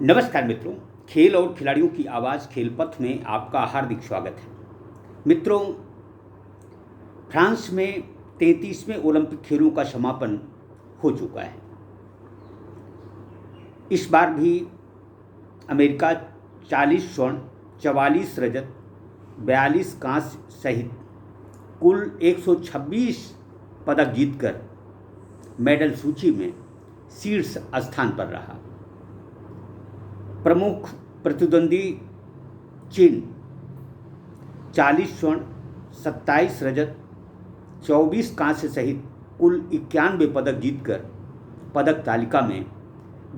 नमस्कार मित्रों, खेल और खिलाड़ियों की आवाज़ खेल पथ में आपका हार्दिक स्वागत है। मित्रों, फ्रांस में 33वें ओलंपिक खेलों का समापन हो चुका है। इस बार भी अमेरिका 40 स्वर्ण, 44 रजत, 42 कांस्य सहित कुल 126 पदक जीतकर मेडल सूची में शीर्ष स्थान पर रहा। प्रमुख प्रतिद्वंदी चीन 40 स्वर्ण, 27 रजत, 24 कांस्य सहित कुल 91 पदक जीतकर पदक तालिका में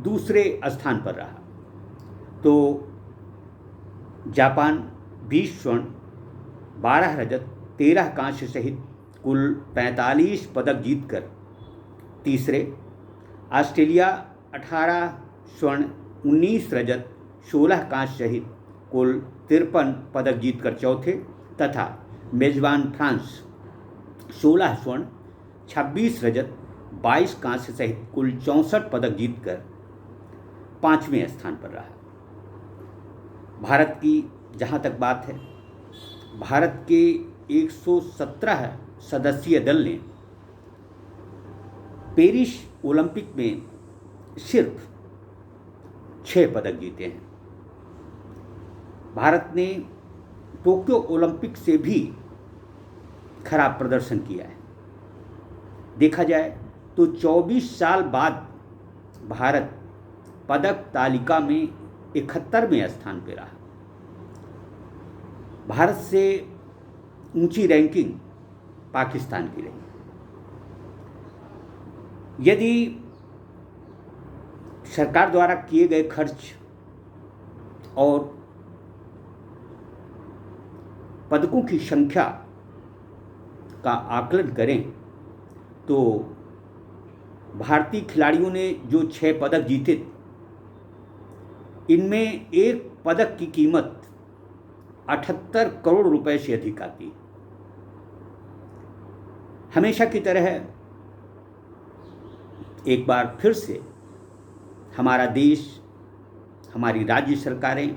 दूसरे स्थान पर रहा। तो जापान 20 स्वर्ण, 12 रजत, 13 कांस्य सहित कुल 45 पदक जीतकर तीसरे, ऑस्ट्रेलिया 18 स्वर्ण, 19 रजत, 16 कांस्य सहित कुल 53 पदक जीतकर चौथे तथा मेजबान फ्रांस 16 स्वर्ण, 26 रजत, 22 कांस्य सहित कुल 64 पदक जीतकर पांचवें स्थान पर रहा। भारत की जहाँ तक बात है, भारत के 117 सदस्यीय दल ने पेरिस ओलंपिक में सिर्फ 6 पदक जीते हैं। भारत ने टोक्यो ओलंपिक से भी खराब प्रदर्शन किया है। देखा जाए तो 24 साल बाद भारत पदक तालिका में 71वें स्थान पर रहा। भारत से ऊंची रैंकिंग पाकिस्तान की रही। यदि सरकार द्वारा किए गए खर्च और पदकों की संख्या का आकलन करें तो भारतीय खिलाड़ियों ने जो 6 पदक जीते, इनमें एक पदक की कीमत 78 करोड़ रुपए से अधिक आती है। हमेशा की तरह एक बार फिर से हमारा देश, हमारी राज्य सरकारें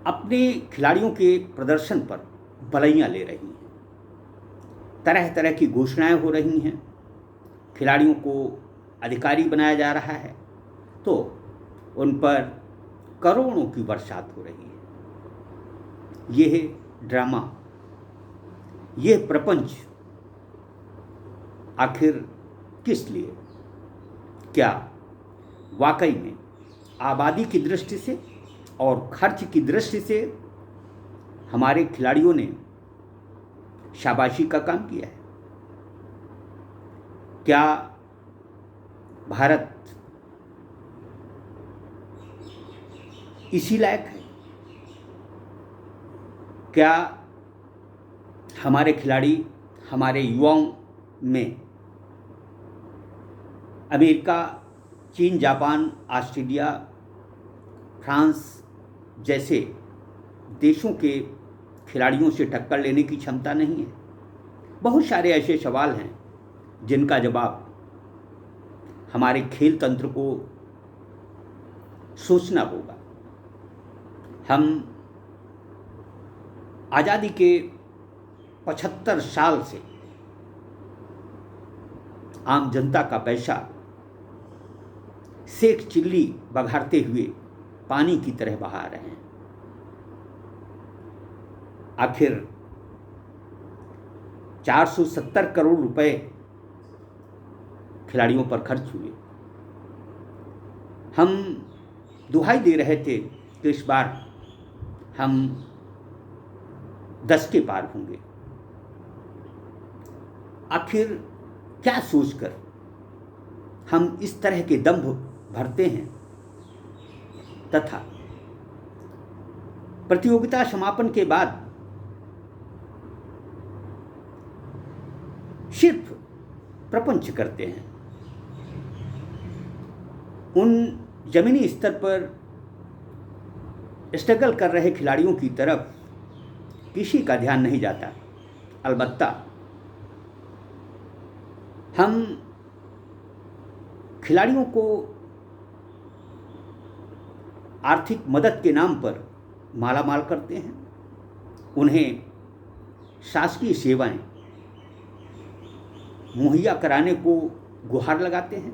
अपने खिलाड़ियों के प्रदर्शन पर बलैयाँ ले रही हैं। तरह तरह की घोषणाएं हो रही हैं, खिलाड़ियों को अधिकारी बनाया जा रहा है, तो उन पर करोड़ों की बरसात हो रही है। यह ड्रामा, यह प्रपंच आखिर किस लिए? क्या वाकई में आबादी की दृष्टि से और खर्च की दृष्टि से हमारे खिलाड़ियों ने शाबाशी का काम किया है? क्या भारत इसी लायक है? क्या हमारे खिलाड़ी, हमारे युवाओं में अमेरिका, चीन, जापान, ऑस्ट्रेलिया, फ्रांस जैसे देशों के खिलाड़ियों से टक्कर लेने की क्षमता नहीं है? बहुत सारे ऐसे सवाल हैं जिनका जवाब हमारे खेल तंत्र को सोचना होगा। हम आज़ादी के 75 साल से आम जनता का पैसा सेक चिल्ली बघारते हुए पानी की तरह बहा रहे हैं। आखिर 470 करोड़ रुपए खिलाड़ियों पर खर्च हुए। हम दुहाई दे रहे थे कि इस बार हम 10 के पार होंगे। आखिर क्या सोचकर हम इस तरह के दंभ भरते हैं तथा प्रतियोगिता समापन के बाद सिर्फ प्रपंच करते हैं? उन जमीनी स्तर पर स्ट्रगल कर रहे खिलाड़ियों की तरफ किसी का ध्यान नहीं जाता। अलबत्ता हम खिलाड़ियों को आर्थिक मदद के नाम पर माला माल करते हैं, उन्हें शासकीय सेवाएं मुहैया कराने को गुहार लगाते हैं।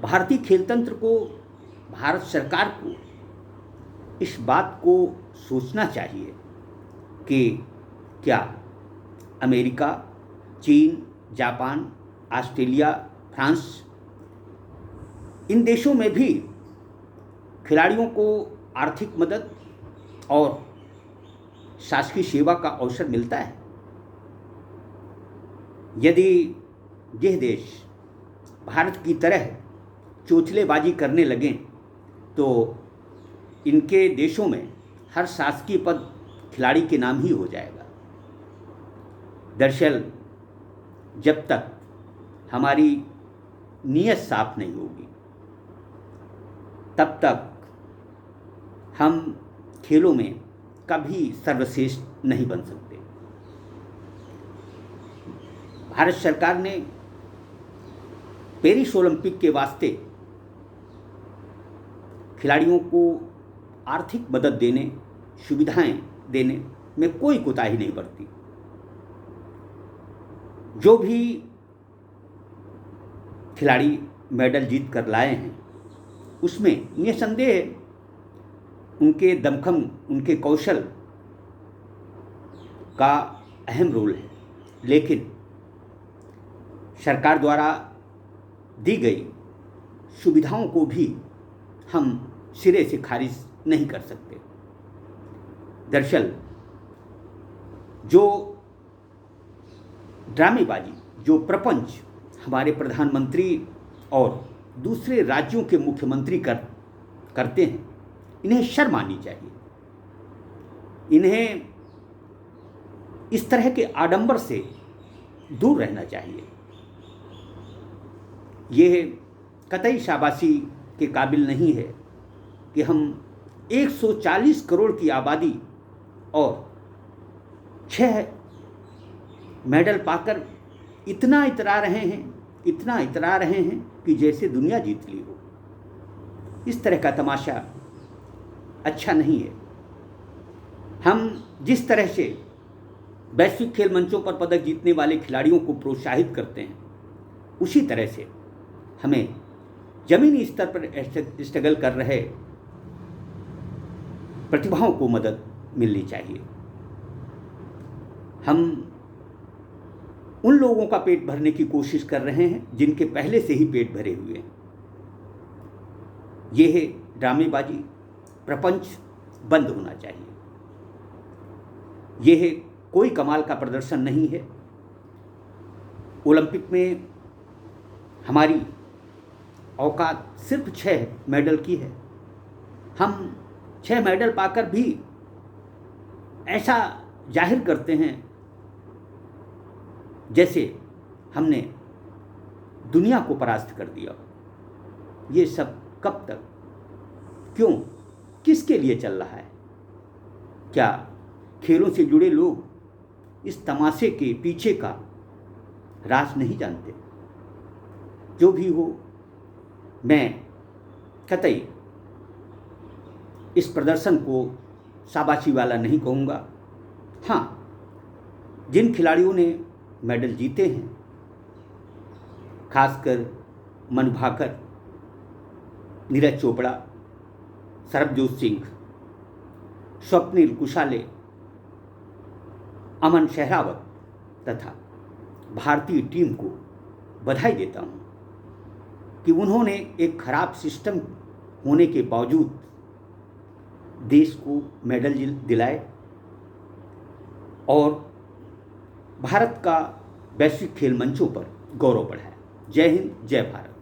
भारतीय खेल तंत्र को, भारत सरकार को इस बात को सोचना चाहिए कि क्या अमेरिका, चीन, जापान, ऑस्ट्रेलिया, फ्रांस, इन देशों में भी खिलाड़ियों को आर्थिक मदद और शासकीय सेवा का अवसर मिलता है। यदि यह देश भारत की तरह चोचलेबाजी करने लगें तो इनके देशों में हर शासकीय पद खिलाड़ी के नाम ही हो जाएगा। दरअसल जब तक हमारी नीयत साफ नहीं होगी तब तक हम खेलों में कभी सर्वश्रेष्ठ नहीं बन सकते। भारत सरकार ने पेरिस ओलंपिक के वास्ते खिलाड़ियों को आर्थिक मदद देने, सुविधाएं देने में कोई कोताही नहीं बरती। जो भी खिलाड़ी मेडल जीत कर लाए हैं उसमें निसंदेह उनके दमखम, उनके कौशल का अहम रोल है, लेकिन सरकार द्वारा दी गई सुविधाओं को भी हम सिरे से खारिज नहीं कर सकते। दरअसल जो ड्रामेबाजी, जो प्रपंच हमारे प्रधानमंत्री और दूसरे राज्यों के मुख्यमंत्री करते हैं, इन्हें शर्म आनी चाहिए। इन्हें इस तरह के आडंबर से दूर रहना चाहिए। यह कतई शाबाशी के काबिल नहीं है कि हम 140 करोड़ की आबादी और 6 मेडल पाकर इतना इतरा रहे हैं कि जैसे दुनिया जीत ली हो। इस तरह का तमाशा अच्छा नहीं है। हम जिस तरह से वैश्विक खेल मंचों पर पदक जीतने वाले खिलाड़ियों को प्रोत्साहित करते हैं, उसी तरह से हमें जमीनी स्तर पर स्ट्रगल कर रहे प्रतिभाओं को मदद मिलनी चाहिए। हम उन लोगों का पेट भरने की कोशिश कर रहे हैं जिनके पहले से ही पेट भरे हुए हैं। यह ड्रामेबाजी, प्रपंच बंद होना चाहिए। यह कोई कमाल का प्रदर्शन नहीं है। ओलंपिक में हमारी औकात सिर्फ 6 मेडल की है। हम 6 मेडल पाकर भी ऐसा जाहिर करते हैं जैसे हमने दुनिया को परास्त कर दिया। ये सब कब तक, क्यों, किसके लिए चल रहा है? क्या खेलों से जुड़े लोग इस तमाशे के पीछे का राज नहीं जानते? जो भी हो, मैं कतई इस प्रदर्शन को शाबाशी वाला नहीं कहूँगा। हाँ, जिन खिलाड़ियों ने मेडल जीते हैं, खासकर मनु भाकर, नीरज चोपड़ा, सरबजोत सिंह, स्वप्निल कुशाले, अमन शेहरावत तथा भारतीय टीम को बधाई देता हूँ कि उन्होंने एक खराब सिस्टम होने के बावजूद देश को मेडल दिलाए और भारत का वैश्विक खेल मंचों पर गौरव बढ़ाया। जय हिंद, जय भारत।